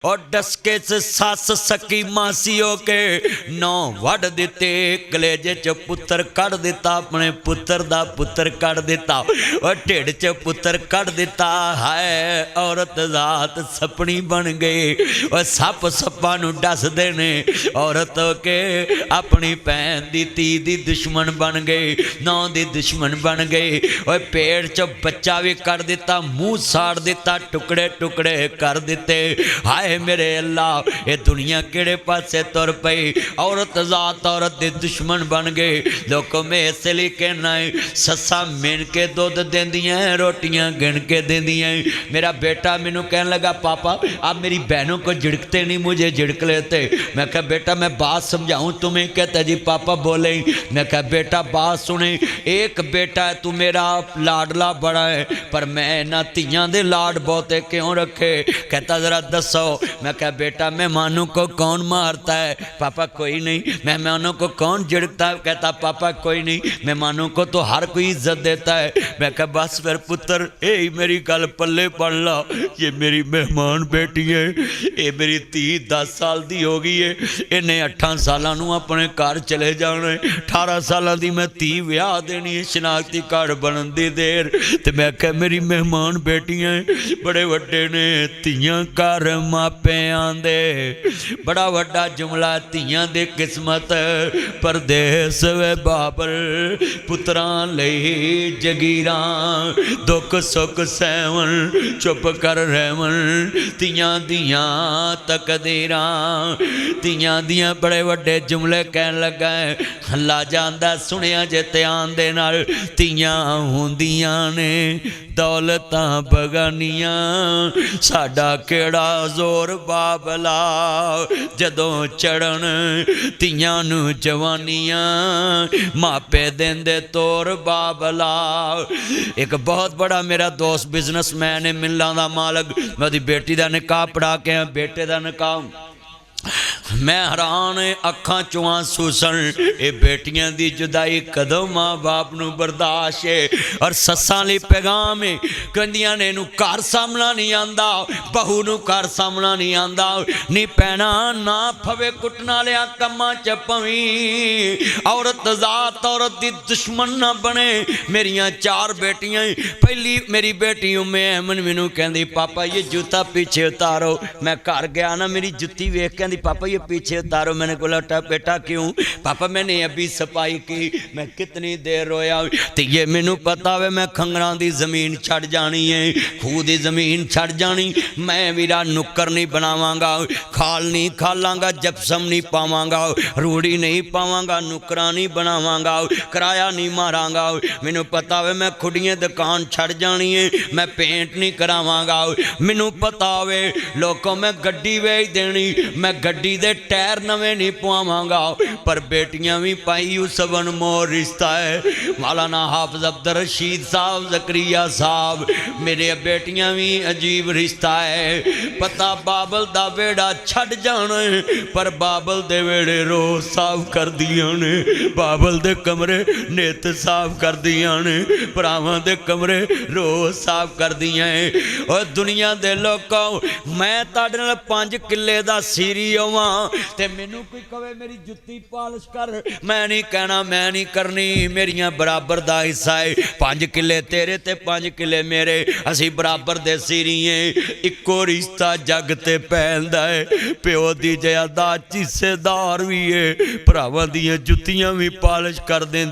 और डसके से सस सकी मासी हो के नौ वड़ दिते कलेजे च पुत्र कढ़ दिता अपने पुत्र दा पुत्र कढ़ दिता और ढिड च पुत्र कढ़ दिता है औरत जात सपनी बन गई और सप सप्पा नू डसदे ने औरत के अपनी भैन दी धी दी दुश्मन बन गई नौ दी दुश्मन बन गई और पेट च बच्चा भी कर दिता मुँह साड़ दिता टुकड़े टुकड़े कर दिते हाय मेरे अल्लाह ये दुनिया केड़े पासे तुर पई औरत जात औरत दे दुश्मन बन गए लोगों में इसलिए कहना है ससा मिन के दुध देंदियां रोटियां गिन के देंदियां मेरा बेटा मैनू कहने लगा पापा आप मेरी बहनों को झिड़कते नहीं मुझे झिड़क लेते मैं कहा बेटा मैं बात समझाऊं तुम्हें कहता जी पापा बोले मैं कहा बेटा बात सुने एक बेटा है तू मेरा लाडला बड़ा है पर मैं ना तियां दे लाड बहुते क्यों रखे कहता जरा दसो मैं कहा बेटा मेहमानों को कौन मारता है पापा कोई नहीं मेहमानों को कौन झिड़कता है कहता पापा कोई नहीं मेहमानों को तो हर कोई इज्जत देता है मैं कहा बस फिर पुत्र यही मेरी गल पल्ले पड़ ला ये मेरी मेहमान बेटी है ये मेरी धी 10 साल की हो गई है इन्हें 8 सालों अपने घर चले जाना है 18 साल की मैं धी विआह देनी है शनाख्ती कार्ड बनन दी देर तो मैं कहा मेरी मेहमान बेटियां बड़े वड्डे ने धीयां घर मापियां दे बड़ा वड्डा जुमला धीयां दे किस्मत परदेस वे बाबर पुत्रां लई जगीरां दुख सुख सहवन चुप कर रहवन धीयां दियां तकदीरां धीयां दियां बड़े वड्डे जुमले कहन लगा है हल्ला जांदा सुनिया जे ध्यान दे नाल धीयां हुंदियां ने दौलतां बगानियां साडा केड़ा जोर बाबला जदों चढ़न धीयां नू जवानियां मापे देंदे तोर बाबला। एक बहुत बड़ा मेरा दोस्त बिजनेसमैन है मिल्लां दा मालक मैं ओदी बेटी दा निकाह पढ़ा के बेटे दा निकाह मैं हैरान अखां चों आंसू सन ये बेटियां दी जुदाई कदों माँ बाप नू बर्दाश्त है और सस्सां लई पैगाम है कहंदियां ने इनू घर सामना नहीं आंदा बहू नू घर सामना नहीं आंदा नी पैना ना फवे कुटना लिया कम्मां च पवी औरत जात औरत दी दुश्मन ना बने मेरियां 4 बेटियां पहली मेरी बेटी उम्मे अहमद मैनू कहंदी पापा ये जूता पीछे उतारो मैं घर गया ना मेरी जुत्ती वेख कहंदी पापा ये पीछे उतारो मैंने बोला बेटा क्यों पापा मैंने अभी सफाई की मैं कितनी देर रोया तो ये मैनू पता है मैं खंगरां दी जमीन छड़ जानी है खूह दी जमीन छड़ जानी मैं मेरा नुक्कर नहीं बनावांगा खाल नहीं खालांगा जपसम नहीं पावांगा रूढ़ी नहीं पावांगा नुकरा नहीं बनावांगा किराया नहीं मारांगा मैनू पता है मैं खुडियां दुकान छड़ जानी है मैं पेंट नहीं करावांगा मैनू पता है लोगों मैं गड्डी वेच देनी मैं गड्डी दे टायर नवे नहीं पवावांगा पर बेटियां भी पाई यूसुफ अनमोल रिश्ता है मौलाना हाफिज अब्दुल रशीद साहब जकरिया साहब मेरे बेटियां भी अजीब रिश्ता है पता बाबल दा वेड़ा छड़ जाना पर बाबल दे वेड़े रोज साफ कर दियां ने बाबल दे कमरे नित साफ कर दियां ने भरावां दे कमरे रोज साफ कर दियां और दुनिया दे लोगों मैं तुहाडे नाल 5 किले दा सीरी होवां ते मैनू कोई कहे मेरी जुत्ती पालिश कर मैं नहीं कहना मैं नहीं करनी मेरियां बराबर दा हिस्सा है 5 किले तेरे ते 5 किले मेरे असी बराबर दे सीरीए इक्को रिश्ता जग ते पैंदा है प्यो दी जायदाद हिस्सेदार भी है भरावां दियां जुत्तियां भी पालिश कर देंदी